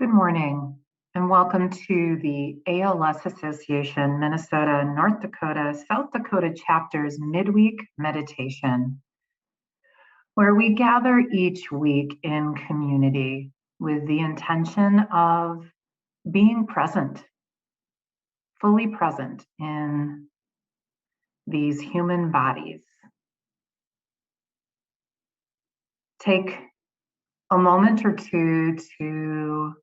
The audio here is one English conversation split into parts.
Good morning, and welcome to the ALS Association Minnesota, North Dakota, South Dakota chapter's Midweek meditation, where we gather each week in community with the intention of being present, fully present in these human bodies. Take a moment or two to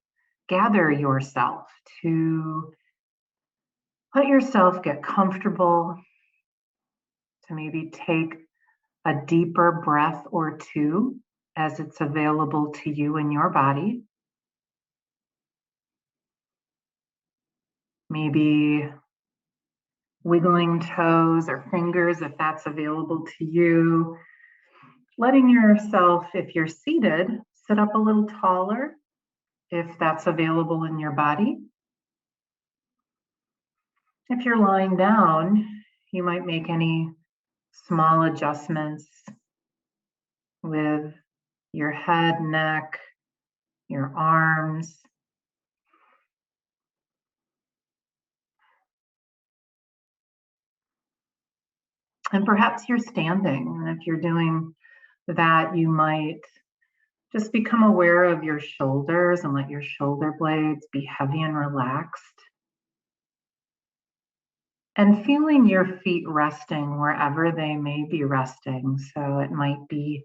gather yourself, to let yourself get comfortable, to maybe take a deeper breath or two as it's available to you in your body. Maybe wiggling toes or fingers if that's available to you. Letting yourself, if you're seated, sit up a little taller if that's available in your body. If you're lying down, you might make any small adjustments with your head, neck, your arms. And perhaps you're standing, and if you're doing that, you might just become aware of your shoulders and let your shoulder blades be heavy and relaxed. And feeling your feet resting wherever they may be resting. So it might be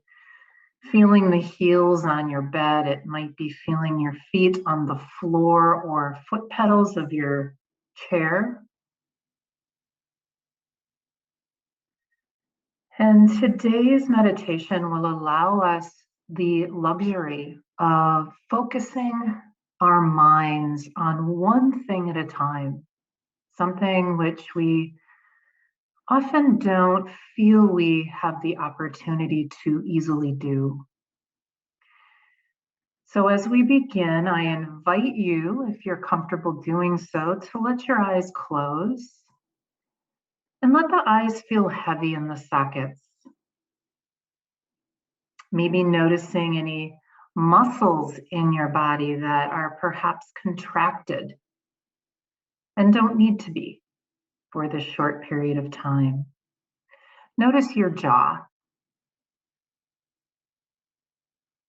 feeling the heels on your bed. It might be feeling your feet on the floor or foot pedals of your chair. And today's meditation will allow us the luxury of focusing our minds on one thing at a time, something which we often don't feel we have the opportunity to easily do. So as we begin, I invite you, if you're comfortable doing so, to let your eyes close and let the eyes feel heavy in the sockets. Maybe noticing any muscles in your body that are perhaps contracted and don't need to be for this short period of time. Notice your jaw.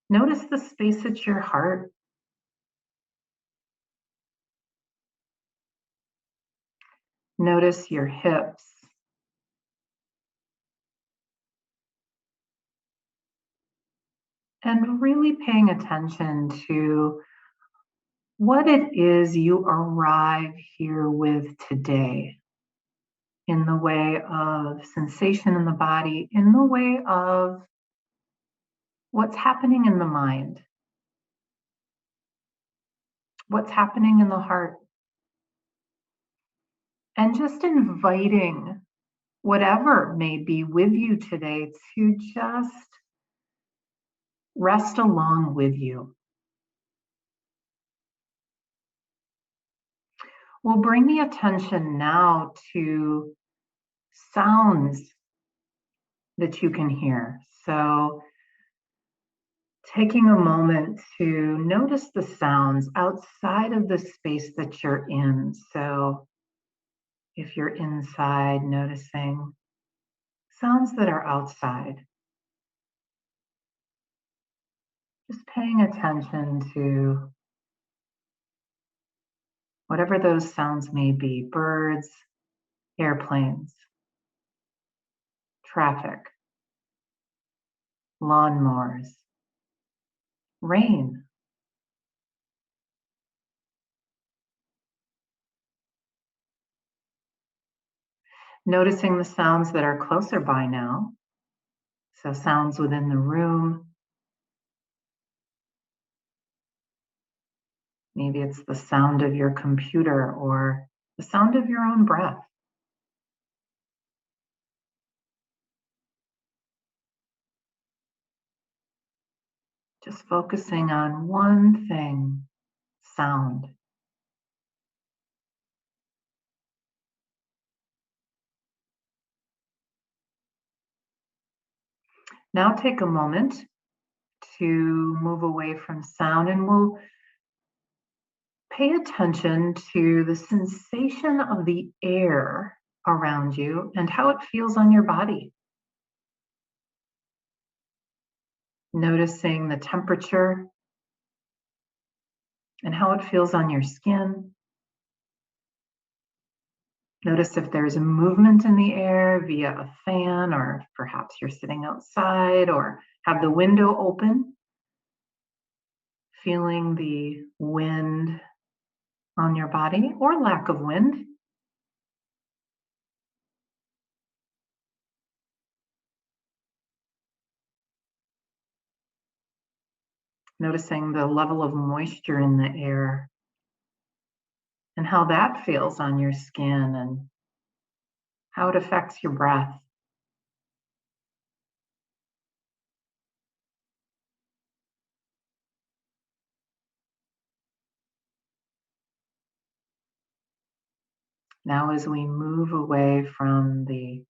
Notice the space at your heart. Notice your hips. And really paying attention to what it is you arrive here with today in the way of sensation in the body, in the way of what's happening in the mind, what's happening in the heart, and just inviting whatever may be with you today to just rest along with you. We'll bring the attention now to sounds that you can hear. So taking a moment to notice the sounds outside of the space that you're in. So if you're inside, noticing sounds that are outside. Just paying attention to whatever those sounds may be: birds, airplanes, traffic, lawnmowers, rain. Noticing the sounds that are closer by now. So sounds within the room. Maybe it's the sound of your computer or the sound of your own breath. Just focusing on one thing: sound. Now take a moment to move away from sound, and we'll Pay attention to the sensation of the air around you and how it feels on your body. Noticing the temperature and how it feels on your skin. Notice if there's a movement in the air via a fan, or perhaps you're sitting outside or have the window open. Feeling the wind on your body or lack of wind. Noticing the level of moisture in the air and how that feels on your skin and how it affects your breath. Now, as we move away from the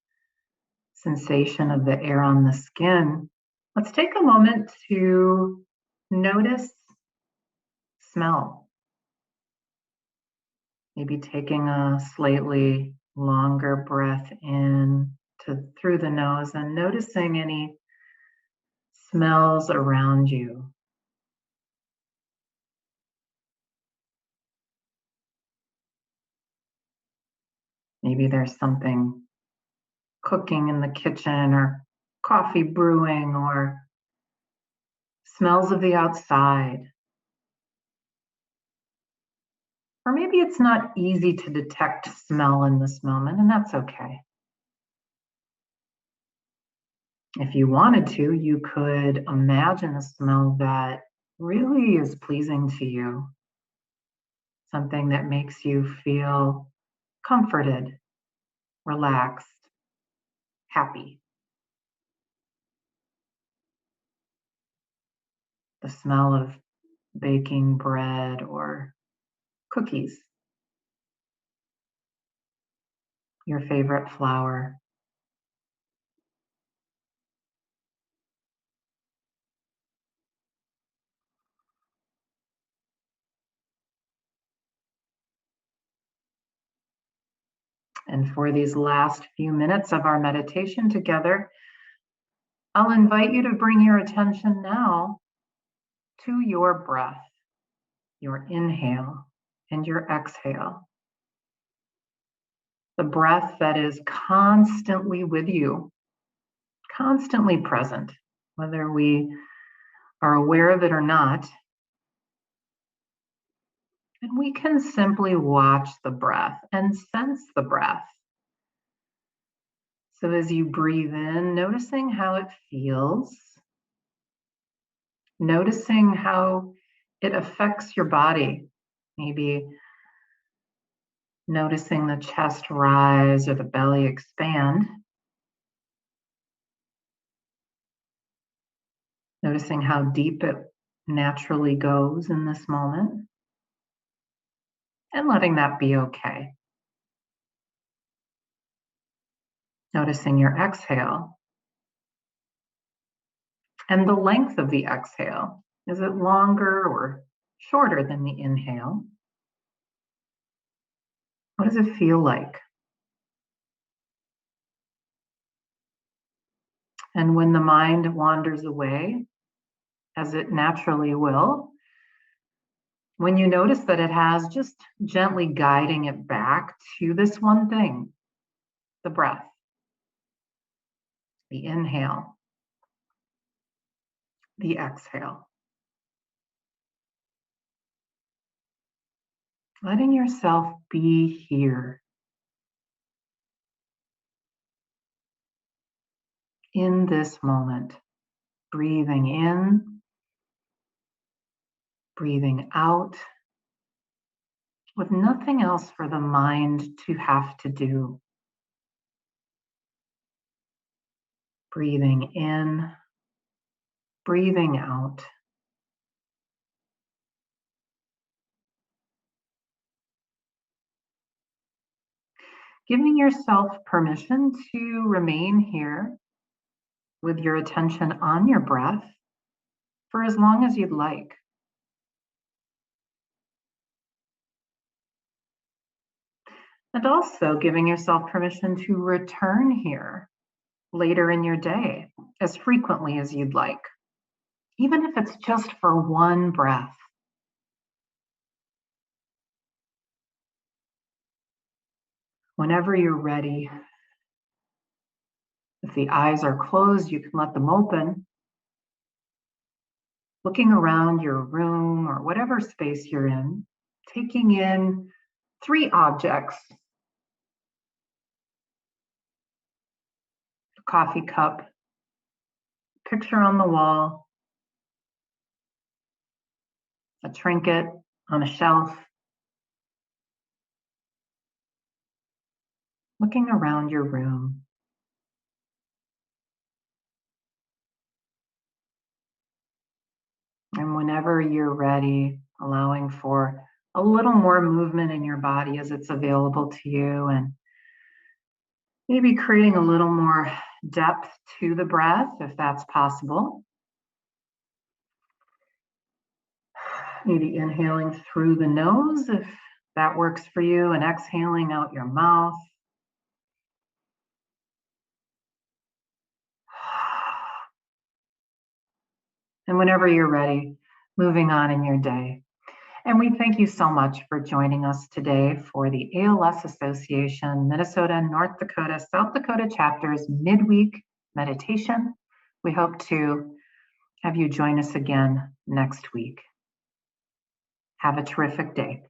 sensation of the air on the skin, let's take a moment to notice smell. Maybe taking a slightly longer breath in through the nose and noticing any smells around you. Maybe there's something cooking in the kitchen or coffee brewing or smells of the outside. Or maybe it's not easy to detect smell in this moment, and that's okay. If you wanted to, you could imagine a smell that really is pleasing to you, something that makes you feel comforted, relaxed, happy. The smell of baking bread or cookies, your favorite flower. And for these last few minutes of our meditation together, I'll invite you to bring your attention now to your breath, your inhale and your exhale. The breath that is constantly with you, constantly present, whether we are aware of it or not. And we can simply watch the breath and sense the breath. So as you breathe in, noticing how it feels, noticing how it affects your body. Maybe noticing the chest rise or the belly expand. Noticing how deep it naturally goes in this moment. And letting that be okay. Noticing your exhale and the length of the exhale. Is it longer or shorter than the inhale? What does it feel like? And when the mind wanders away, as it naturally will, when you notice that it has, just gently guiding it back to this one thing, the breath, the inhale, the exhale. Letting yourself be here in this moment, breathing in, breathing out, with nothing else for the mind to have to do. Breathing in, breathing out. Giving yourself permission to remain here with your attention on your breath for as long as you'd like. And also giving yourself permission to return here later in your day as frequently as you'd like, even if it's just for one breath. Whenever you're ready, if the eyes are closed, you can let them open. Looking around your room or whatever space you're in, taking in 3 objects: a coffee cup, picture on the wall, a trinket on a shelf. Looking around your room. And whenever you're ready, allowing for a little more movement in your body as it's available to you, and maybe creating a little more depth to the breath if that's possible. Maybe inhaling through the nose if that works for you, and exhaling out your mouth. And whenever you're ready, moving on in your day. And we thank you so much for joining us today for the ALS Association, Minnesota, North Dakota, South Dakota chapters midweek meditation. We hope to have you join us again next week. Have a terrific day.